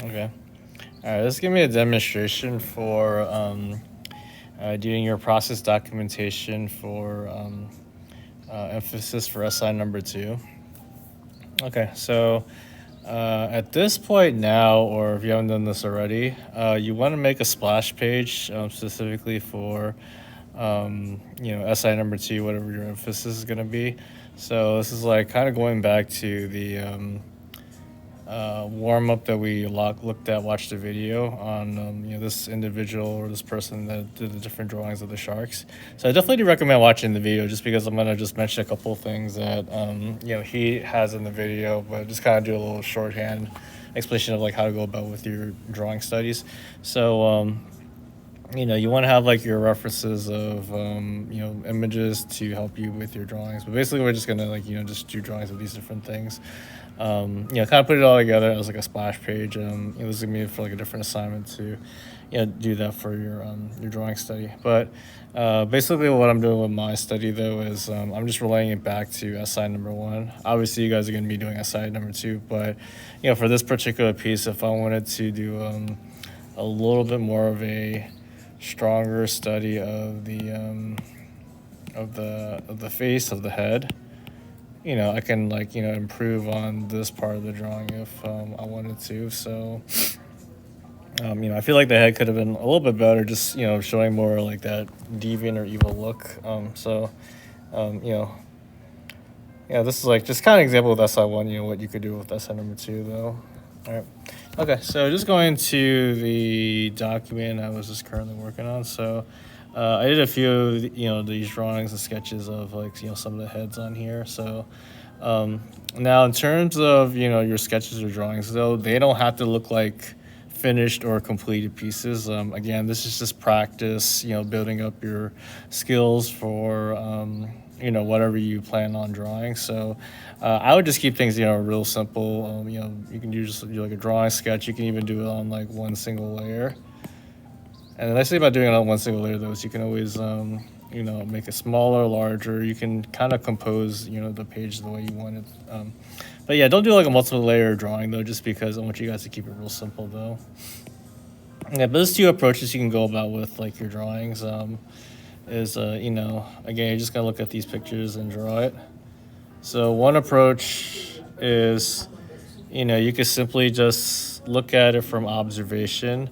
Okay. All right. This is gonna be a demonstration for doing your process documentation for emphasis for SI number two. Okay. So at this point now, or if you haven't done this already, you want to make a splash page specifically for SI number two, whatever your emphasis is gonna be. So this is like kind of going back to the warm up that we looked at, watched the video on this individual or this person that did the different drawings of the sharks. So I definitely do recommend watching the video just because I'm gonna just mention a couple of things that he has in the video, but just kind of do a little shorthand explanation of like how to go about with your drawing studies. So you want to have like your references of images to help you with your drawings, but basically we're just gonna just do drawings of these different things, kind of put it all together as like a splash page. This is gonna be for like a different assignment to do that for your drawing study. But basically what I'm doing with my study though is I'm just relaying it back to SI number one. Obviously you guys are going to be doing SI number two, but for this particular piece, if I wanted to do a little bit more of a stronger study of the face of the head, I can improve on this part of the drawing if I wanted to. So I feel like the head could have been a little bit better, just showing more like that deviant or evil look. Um, you know, this is like just kind of example with SI one. What you could do with SI number two, though. All right. Okay, so just going to the document I was just currently working on. So I did a few of these drawings and sketches of like some of the heads on here. So now in terms of your sketches or drawings, though, they don't have to look like finished or completed pieces. Again, this is just practice, building up your skills for whatever you plan on drawing. So I would just keep things real simple. You can just do like a drawing sketch. You can even do it on like one single layer. And the nice thing about doing it on one single layer though is you can always make it smaller, larger. You can kind of compose the page the way you want it. But yeah, don't do like a multiple layer drawing though, just because I want you guys to keep it real simple though. Yeah, but there's two approaches you can go about with like your drawings. Is again, you're just gonna look at these pictures and draw it. So one approach is you could simply just look at it from observation.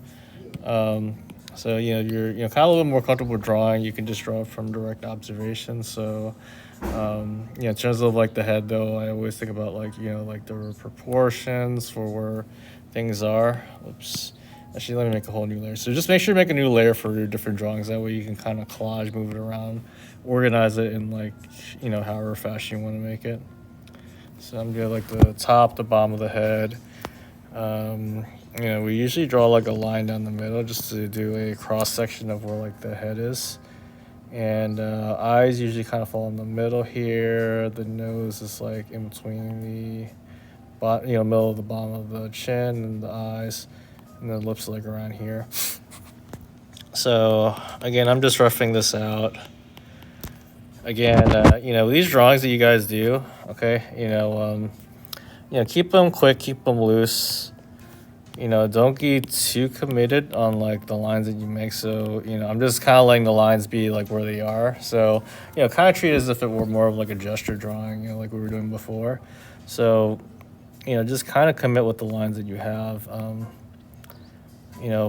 So you're kind of a little more comfortable drawing. You can just draw it from direct observation. So in terms of like the head though, I always think about like like the proportions for where things are. Oops. Actually, let me make a whole new layer. So just make sure you make a new layer for your different drawings. That way you can kind of collage, move it around, organize it in like however fashion you want to make it. So I'm doing like the top, the bottom of the head. We usually draw like a line down the middle just to do a cross section of where like the head is. And eyes usually kind of fall in the middle here. The nose is like in between the middle of the bottom of the chin and the eyes, and the lips like around here. So again, I'm just roughing this out. Again, these drawings that you guys do, okay, keep them quick, keep them loose. Don't get too committed on like the lines that you make. So I'm just kind of letting the lines be like where they are. So kind of treat it as if it were more of like a gesture drawing, like we were doing before. So just kind of commit with the lines that you have.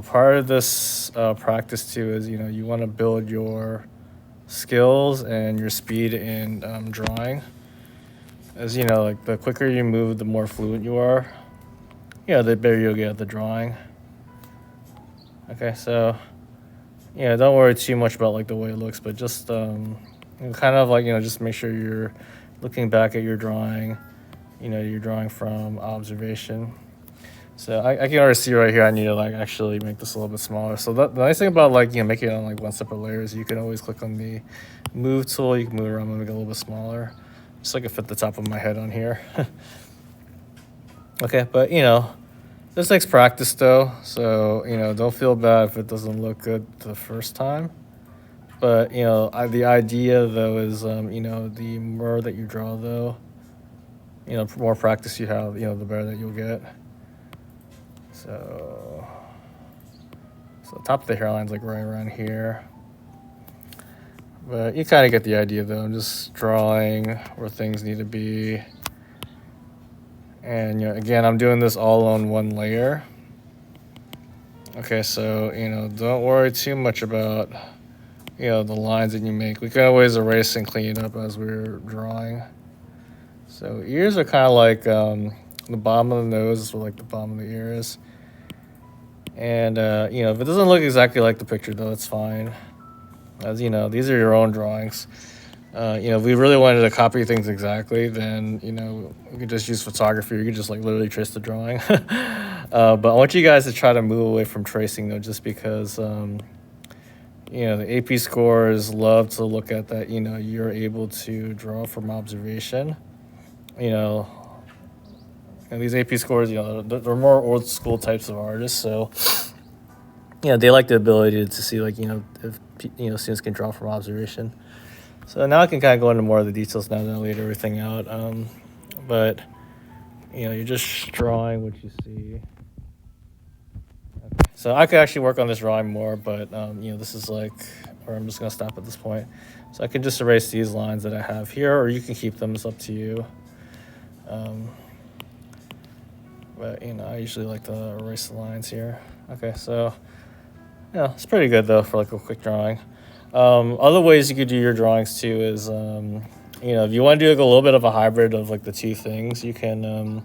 Part of this practice too is you want to build your skills and your speed in drawing. As like the quicker you move, the more fluent you are. The better you'll get at the drawing. Okay, so don't worry too much about like the way it looks, but just kind of like just make sure you're looking back at your drawing. You're drawing from observation. So I can already see right here I need to like actually make this a little bit smaller. So the nice thing about like making it on like one separate layer is you can always click on the move tool. You can move it around and make it a little bit smaller, just like it fit the top of my head on here. Okay, but this takes practice though, so don't feel bad if it doesn't look good the first time. But the idea though is the more that you draw though, the more practice you have, the better that you'll get. So the top of the hairline's like right around here. But you kind of get the idea though. I'm just drawing where things need to be. And again, I'm doing this all on one layer. Okay, so don't worry too much about the lines that you make. We can always erase and clean it up as we're drawing. So ears are kind of like the bottom of the nose is what like the bottom of the ear is. And if it doesn't look exactly like the picture though, it's fine. As these are your own drawings. If we really wanted to copy things exactly, then we could just use photography. You could just like literally trace the drawing. But I want you guys to try to move away from tracing though, just because the AP scores love to look at that. You're able to draw from observation. And these AP scores, they're more old school types of artists, so they like the ability to see like if students can draw from observation. So now I can kind of go into more of the details now that I laid everything out. But you're just drawing what you see. Okay. So I could actually work on this drawing more, but this is like, or I'm just gonna stop at this point. So I can just erase these lines that I have here, or you can keep them. It's up to you. But I usually like to erase the lines here. Okay, so it's pretty good though for like a quick drawing. Other ways you could do your drawings too is if you want to do like a little bit of a hybrid of like the two things, you can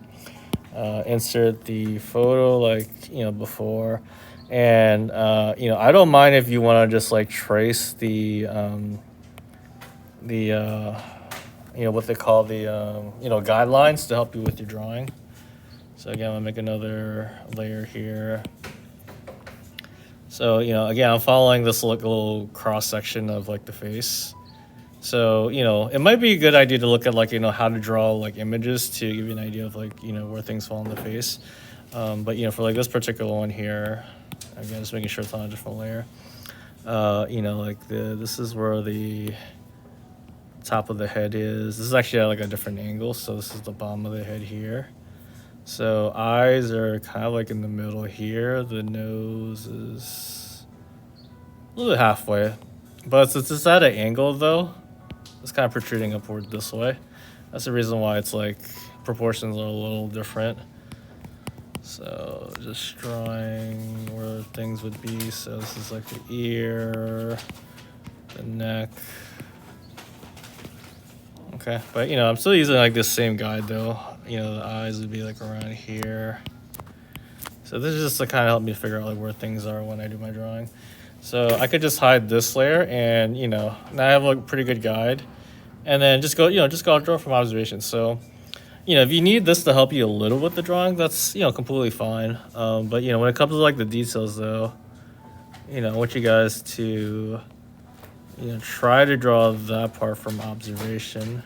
insert the photo like before, and I don't mind if you want to just like trace the what they call the guidelines to help you with your drawing. So again, I'm gonna make another layer here. So again, I'm following this like a little cross section of like the face. So it might be a good idea to look at like how to draw like images to give you an idea of like where things fall in the face. But for like this particular one here, again, just making sure it's on a different layer. Like this is where the top of the head is. This is actually at like a different angle, so this is the bottom of the head here. So eyes are kind of like in the middle here. The nose is a little bit halfway, but since it's at an angle though, it's kind of protruding upward this way. That's the reason why it's like proportions are a little different. So just drawing where things would be. So this is like the ear, the neck. Okay, but I'm still using like this same guide though. The eyes would be like around here. So this is just to kind of help me figure out like where things are when I do my drawing. So I could just hide this layer, and now I have like a pretty good guide. And then just go draw from observation. So if you need this to help you a little with the drawing, that's completely fine. But when it comes to like the details though, I want you guys to try to draw that part from observation.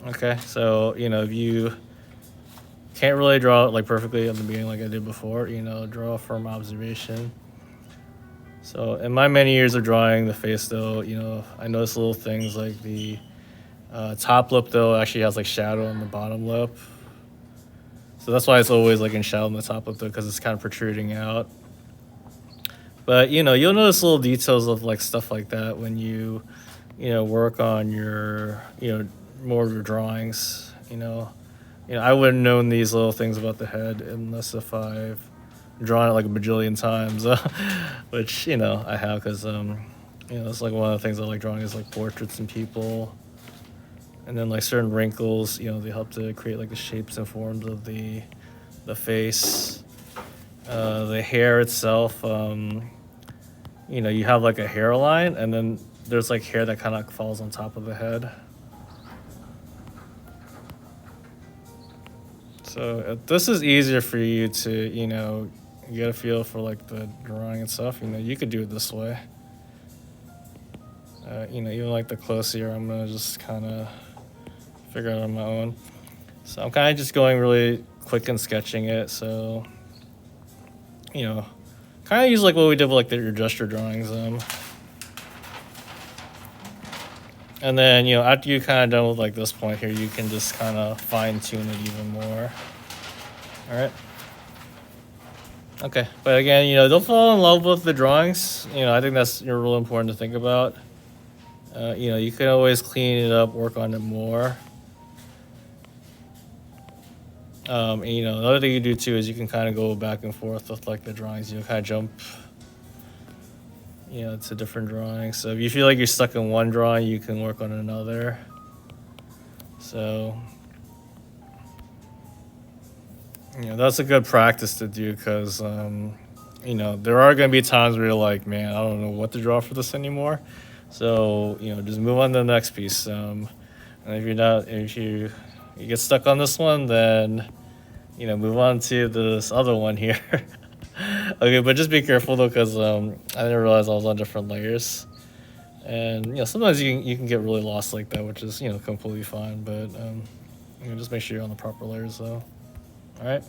Okay, so if you can't really draw it like perfectly at the beginning like I did before, draw from observation. So in my many years of drawing the face though, I noticed little things like the top lip though actually has like shadow on the bottom lip. So that's why it's always like in shadow on the top lip though, because it's kind of protruding out. But you'll notice little details of like stuff like that when you work on your more of your drawings. I wouldn't have known these little things about the head unless if I've drawn it like a bajillion times, which I have, because it's like one of the things I like drawing is like portraits and people, and then like certain wrinkles. They help to create like the shapes and forms of the face, the hair itself. You have like a hairline, and then there's like hair that kind of falls on top of the head. So if this is easier for you to, get a feel for like the drawing and stuff, you could do it this way. Even like the close here, I'm gonna just kind of figure out on my own. So I'm kind of just going really quick and sketching it. So, kind of use like what we did with like your gesture drawings. And then, after you're kind of done with like this point here, you can just kind of fine tune it even more. All right. Okay, but again, don't fall in love with the drawings. I think that's really important to think about. You can always clean it up, work on it more. And, another thing you do too is you can kind of go back and forth with like the drawings. Kind of jump, to different drawings. So if you feel like you're stuck in one drawing, you can work on another. So, that's a good practice to do because, there are going to be times where you're like, man, I don't know what to draw for this anymore. So, just move on to the next piece. And if you get stuck on this one, then, move on to this other one here. Okay, but just be careful though, because I didn't realize I was on different layers. And, sometimes you can get really lost like that, which is, completely fine. But, just make sure you're on the proper layers though. All right.